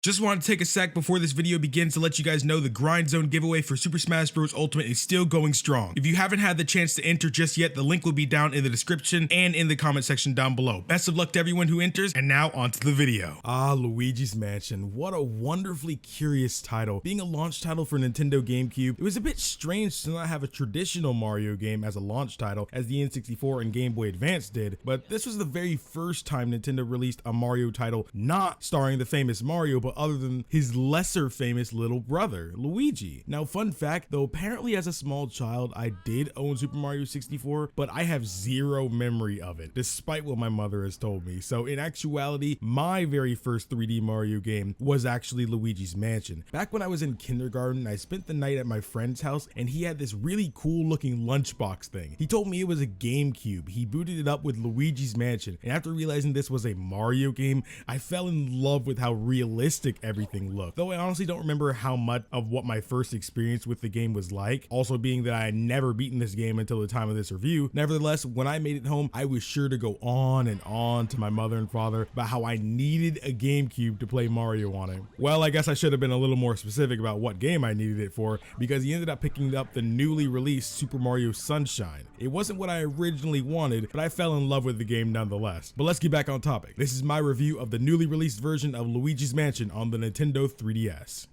Just want to take a sec before this video begins to let you guys know the Grind Zone giveaway for Super Smash Bros. Ultimate is still going strong. If you haven't had the chance to enter just yet, the link will be down in the description and in the comment section down below. Best of luck to everyone who enters, and now onto the video. Luigi's Mansion. What a wonderfully curious title. Being a launch title for Nintendo GameCube, it was a bit strange to not have a traditional Mario game as a launch title, as the N64 and Game Boy Advance did, but this was the very first time Nintendo released a Mario title not starring the famous Mario, but other than his lesser famous little brother, Luigi. Now, fun fact though, apparently as a small child, I did own Super Mario 64, but I have zero memory of it, despite what my mother has told me. So in actuality, my very first 3D Mario game was actually Luigi's Mansion. Back when I was in kindergarten, I spent the night at my friend's house, and he had this really cool looking lunchbox thing. He told me it was a GameCube. He booted it up with Luigi's Mansion, and after realizing this was a Mario game, I fell in love with how realistic everything looked. Though I honestly don't remember how much of what my first experience with the game was like, also being that I had never beaten this game until the time of this review. Nevertheless, when I made it home, I was sure to go on and on to my mother and father about how I needed a GameCube to play Mario on it. Well, I guess I should have been a little more specific about what game I needed it for, because he ended up picking up the newly released Super Mario Sunshine. It wasn't what I originally wanted, but I fell in love with the game nonetheless. But let's get back on topic. This is my review of the newly released version of Luigi's Mansion on the Nintendo 3DS.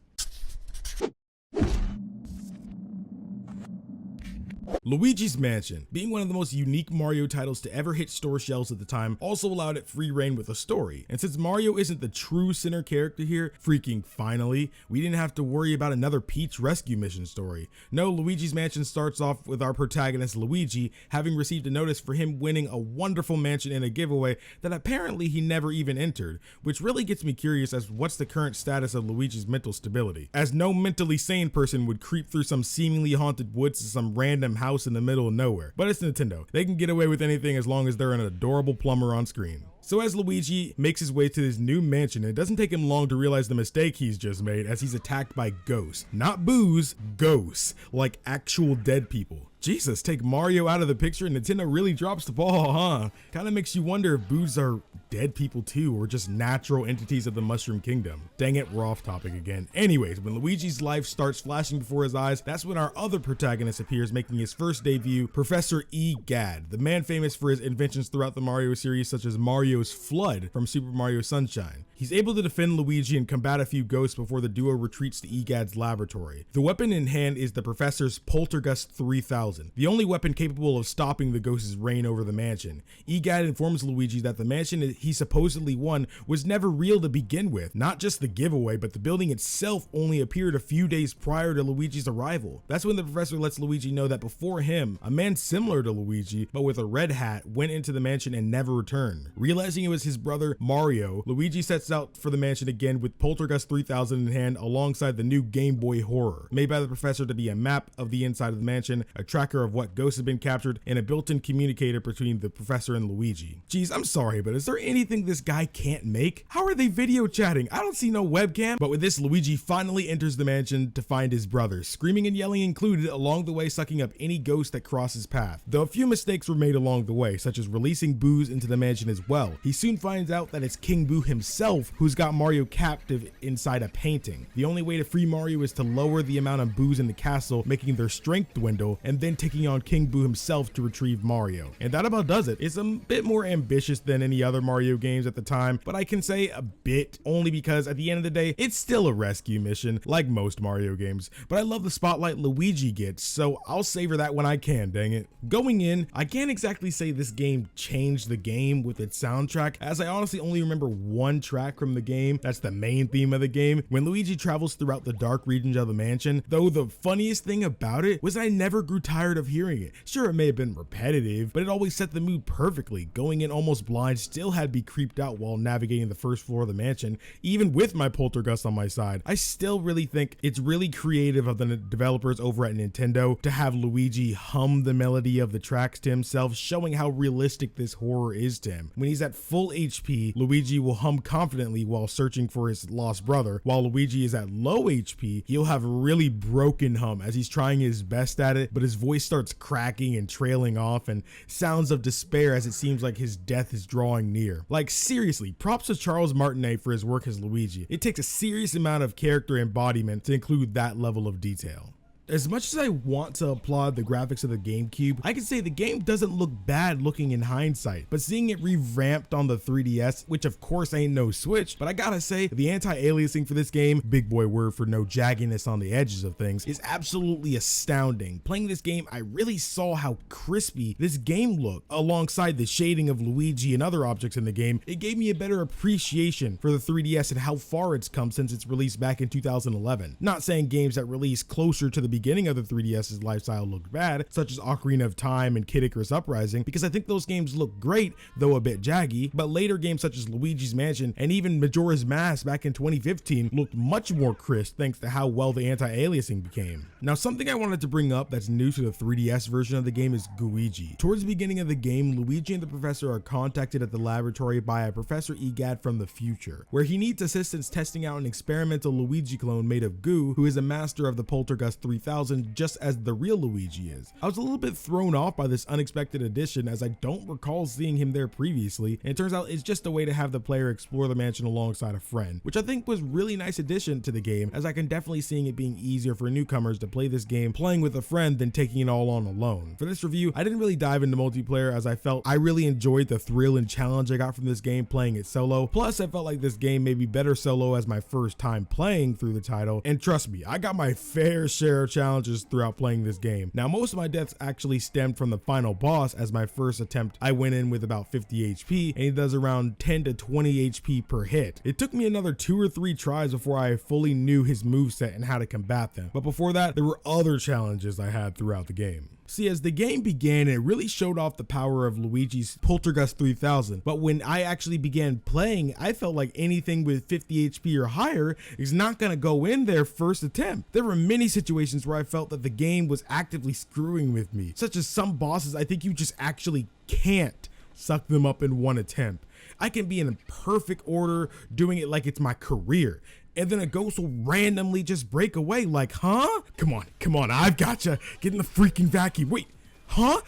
Luigi's Mansion, being one of the most unique Mario titles to ever hit store shelves at the time, also allowed it free reign with a story. And since Mario isn't the true center character here, freaking finally, we didn't have to worry about another Peach rescue mission story. No, Luigi's Mansion starts off with our protagonist Luigi having received a notice for him winning a wonderful mansion in a giveaway that apparently he never even entered, which really gets me curious as what's the current status of Luigi's mental stability, as no mentally sane person would creep through some seemingly haunted woods to some random house in the middle of nowhere. But it's Nintendo. They can get away with anything as long as they're an adorable plumber on screen. So as Luigi makes his way to his new mansion, it doesn't take him long to realize the mistake he's just made, as he's attacked by ghosts. Not boos, ghosts. Like actual dead people. Jesus, take Mario out of the picture and Nintendo really drops the ball, huh? Kinda makes you wonder if boos are dead people too, or just natural entities of the Mushroom Kingdom. Dang it, we're off topic again. Anyways, when Luigi's life starts flashing before his eyes, that's when our other protagonist appears, making his first debut, Professor Egad, the man famous for his inventions throughout the Mario series, such as Mario's Flood from Super Mario Sunshine. He's able to defend Luigi and combat a few ghosts before the duo retreats to Egad's laboratory. The weapon in hand is the Professor's Poltergust 3000, the only weapon capable of stopping the ghost's reign over the mansion. Egad informs Luigi that the mansion he supposedly won was never real to begin with. Not just the giveaway, but the building itself only appeared a few days prior to Luigi's arrival. That's when the professor lets Luigi know that before him, a man similar to Luigi, but with a red hat, went into the mansion and never returned. Realizing it was his brother Mario, Luigi sets out for the mansion again with Poltergust 3000 in hand, alongside the new Game Boy Horror, made by the professor to be a map of the inside of the mansion, a tracker of what ghosts have been captured, and a built-in communicator between the professor and Luigi. Geez, I'm sorry, but is there anything this guy can't make? How are they video chatting? I don't see no webcam. But with this, Luigi finally enters the mansion to find his brother, screaming and yelling included, along the way sucking up any ghost that crosses path. Though a few mistakes were made along the way, such as releasing boos into the mansion as well. He soon finds out that it's King Boo himself who's got Mario captive inside a painting. The only way to free Mario is to lower the amount of boos in the castle, making their strength dwindle, and then taking on King Boo himself to retrieve Mario. And that about does it. It's a bit more ambitious than any other Mario games at the time, but I can say a bit only because at the end of the day, it's still a rescue mission, like most Mario games. But I love the spotlight Luigi gets, so I'll savor that when I can, dang it. Going in, I can't exactly say this game changed the game with its soundtrack, as I honestly only remember one track from the game. That's the main theme of the game, when Luigi travels throughout the dark regions of the mansion. Though the funniest thing about it was I never grew tired of hearing it. Sure, it may have been repetitive, but it always set the mood perfectly. Going in almost blind still had me creeped out while navigating the first floor of the mansion, even with my poltergust on my side. I still really think it's really creative of the developers over at Nintendo to have Luigi hum the melody of the tracks to himself, showing how realistic this horror is to him. When he's at full HP, Luigi will hum confidently while searching for his lost brother. While Luigi is at low HP, he'll have a really broken hum as he's trying his best at it, but his voice starts cracking and trailing off, and sounds of despair as it seems like his death is drawing near. Like, seriously, props to Charles Martinet for his work as Luigi. It takes a serious amount of character embodiment to include that level of detail. As much as I want to applaud the graphics of the GameCube, I can say the game doesn't look bad looking in hindsight, but seeing it revamped on the 3DS, which of course ain't no Switch, but I gotta say, the anti-aliasing for this game, big boy word for no jagginess on the edges of things, is absolutely astounding. Playing this game, I really saw how crispy this game looked. Alongside the shading of Luigi and other objects in the game, it gave me a better appreciation for the 3DS and how far it's come since its release back in 2011. Not saying games that release closer to the beginning of the 3DS's lifestyle looked bad, such as Ocarina of Time and Kid Icarus Uprising, because I think those games look great, though a bit jaggy, but later games such as Luigi's Mansion and even Majora's Mask back in 2015 looked much more crisp thanks to how well the anti-aliasing became. Now, something I wanted to bring up that's new to the 3DS version of the game is Luigi. Towards the beginning of the game, Luigi and the professor are contacted at the laboratory by a Professor Egad from the future, where he needs assistance testing out an experimental Luigi clone made of goo, who is a master of the Poltergust 3000 just as the real Luigi is. I was a little bit thrown off by this unexpected addition as I don't recall seeing him there previously, and it turns out it's just a way to have the player explore the mansion alongside a friend, which I think was really nice addition to the game, as I can definitely see it being easier for newcomers to play this game playing with a friend than taking it all on alone. For this review, I didn't really dive into multiplayer as I felt I really enjoyed the thrill and challenge I got from this game playing it solo, plus I felt like this game may be better solo as my first time playing through the title, and trust me, I got my fair share of challenges throughout playing this game. Now, most of my deaths actually stemmed from the final boss, as my first attempt I went in with about 50 HP and he does around 10 to 20 HP per hit. It took me another 2 or 3 tries before I fully knew his moveset and how to combat them, but before that there were other challenges I had throughout the game. See, as the game began, it really showed off the power of Luigi's Poltergust 3000, but when I actually began playing, I felt like anything with 50 HP or higher is not going to go in their first attempt. There were many situations where I felt that the game was actively screwing with me, such as some bosses I think you just actually can't suck them up in one attempt. I can be in perfect order doing it like it's my career, and then a ghost will randomly just break away like, huh? Come on, I've gotcha. Get in the freaking vacuum. Wait, huh?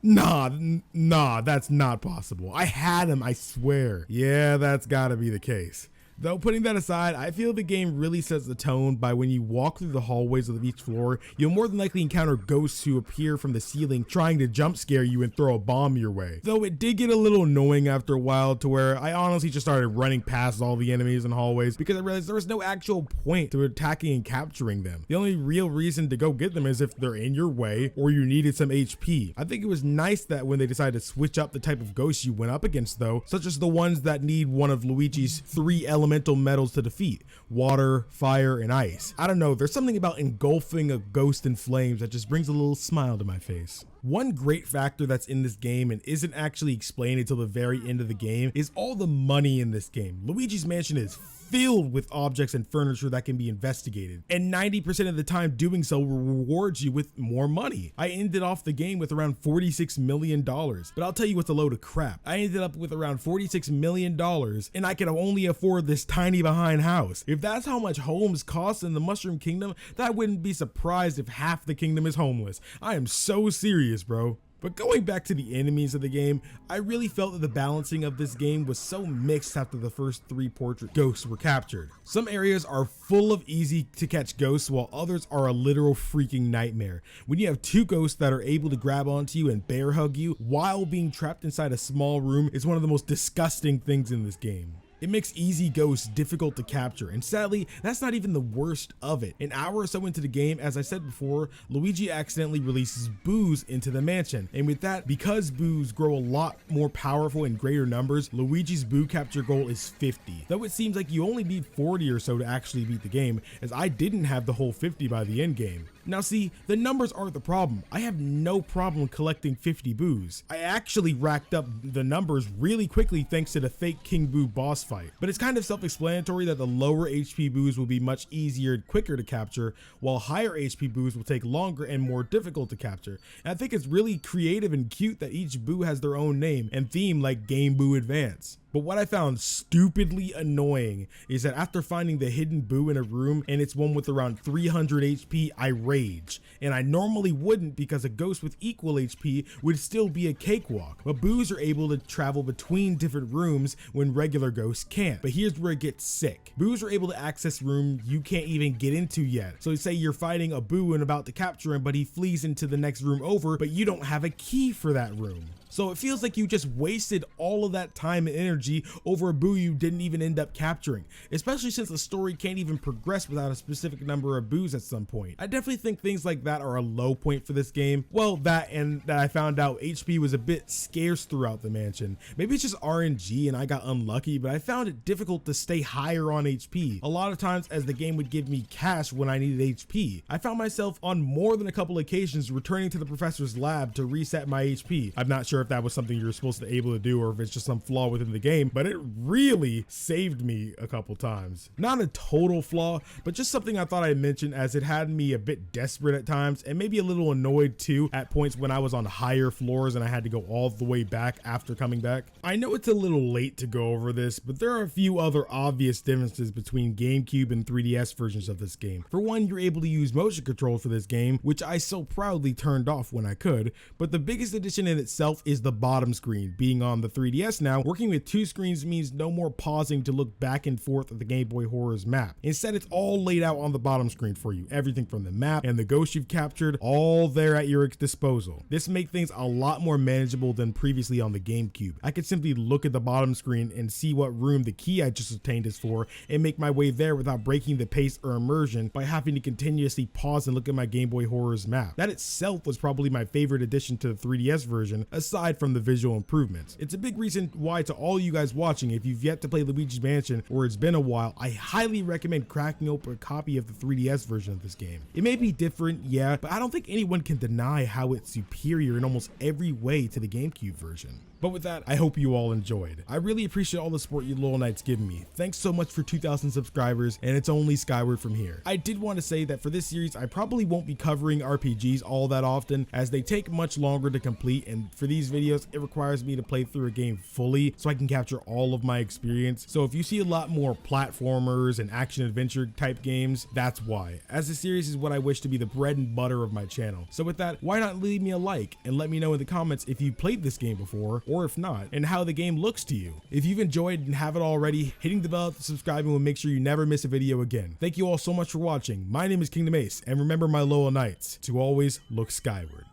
Nah, that's not possible. I had him, I swear. Yeah, that's gotta be the case. Though, putting that aside, I feel the game really sets the tone by when you walk through the hallways of each floor, you'll more than likely encounter ghosts who appear from the ceiling trying to jump scare you and throw a bomb your way. Though it did get a little annoying after a while to where I honestly just started running past all the enemies in hallways because I realized there was no actual point to attacking and capturing them. The only real reason to go get them is if they're in your way or you needed some HP. I think it was nice that when they decided to switch up the type of ghosts you went up against though, such as the ones that need one of Luigi's 3 elemental metals to defeat: water, fire, and ice. I don't know, there's something about engulfing a ghost in flames that just brings a little smile to my face. One great factor that's in this game and isn't actually explained until the very end of the game is all the money in this game. Luigi's Mansion is filled with objects and furniture that can be investigated, and 90% of the time doing so will reward you with more money. I ended off the game with around $46 million, but I'll tell you what's a load of crap. I ended up with around $46 million and I could only afford this tiny behind house. If that's how much homes cost in the Mushroom Kingdom, then I wouldn't be surprised if half the kingdom is homeless. I am so serious, bro. But going back to the enemies of the game, I really felt that the balancing of this game was so mixed after the first 3 portrait ghosts were captured. Some areas are full of easy to catch ghosts while others are a literal freaking nightmare. When you have 2 ghosts that are able to grab onto you and bear hug you while being trapped inside a small room is one of the most disgusting things in this game. It makes easy ghosts difficult to capture, and sadly, that's not even the worst of it. An hour or so into the game, as I said before, Luigi accidentally releases boos into the mansion, and with that, because boos grow a lot more powerful in greater numbers, Luigi's boo capture goal is 50. Though it seems like you only need 40 or so to actually beat the game, as I didn't have the whole 50 by the end game. Now see, the numbers aren't the problem. I have no problem collecting 50 boos. I actually racked up the numbers really quickly thanks to the fake King Boo boss fight. But it's kind of self-explanatory that the lower HP boos will be much easier and quicker to capture, while higher HP boos will take longer and more difficult to capture. And I think it's really creative and cute that each boo has their own name and theme like Game Boo Advance. But what I found stupidly annoying is that after finding the hidden boo in a room and it's one with around 300 HP, I rage. And I normally wouldn't because a ghost with equal HP would still be a cakewalk. But boos are able to travel between different rooms when regular ghosts can't. But here's where it gets sick. Boos are able to access rooms you can't even get into yet. So say you're fighting a boo and about to capture him, but he flees into the next room over, but you don't have a key for that room. So it feels like you just wasted all of that time and energy over a boo you didn't even end up capturing, especially since the story can't even progress without a specific number of boos at some point. I definitely think things like that are a low point for this game. Well, that and that I found out HP was a bit scarce throughout the mansion. Maybe it's just RNG and I got unlucky, but I found it difficult to stay higher on HP. A lot of times as the game would give me cash when I needed HP. I found myself on more than a couple occasions returning to the professor's lab to reset my HP. I'm not sure if that was something you're supposed to be able to do or if it's just some flaw within the game, but it really saved me a couple times. Not a total flaw, but just something I thought I'd mention as it had me a bit desperate at times and maybe a little annoyed too at points when I was on higher floors and I had to go all the way back after coming back. I know it's a little late to go over this, but there are a few other obvious differences between GameCube and 3DS versions of this game. For one, you're able to use motion control for this game, which I so proudly turned off when I could, but the biggest addition in itself is the bottom screen. Being on the 3DS now, working with two screens means no more pausing to look back and forth at the Game Boy Horror's map. Instead, it's all laid out on the bottom screen for you. Everything from the map and the ghosts you've captured, all there at your disposal. This makes things a lot more manageable than previously on the GameCube. I could simply look at the bottom screen and see what room the key I just obtained is for and make my way there without breaking the pace or immersion by having to continuously pause and look at my Game Boy Horror's map. That itself was probably my favorite addition to the 3DS version, aside from the visual improvements. It's a big reason why, to all you guys watching, if you've yet to play Luigi's Mansion or it's been a while, I highly recommend cracking open a copy of the 3DS version of this game. It may be different, yeah, but I don't think anyone can deny how it's superior in almost every way to the GameCube version. But with that, I hope you all enjoyed. I really appreciate all the support you Loyal Knights give me. Thanks so much for 2,000 subscribers, and it's only skyward from here. I did want to say that for this series, I probably won't be covering RPGs all that often, as they take much longer to complete, and for these videos, it requires me to play through a game fully so I can capture all of my experience. So if you see a lot more platformers and action-adventure type games, that's why, as this series is what I wish to be the bread and butter of my channel. So with that, why not leave me a like and let me know in the comments if you played this game before, or if not, and how the game looks to you. If you've enjoyed and haven't already, hitting the bell and subscribing will make sure you never miss a video again. Thank you all so much for watching. My name is KingdomAce, and remember, my Loyal Knights, to always look skyward.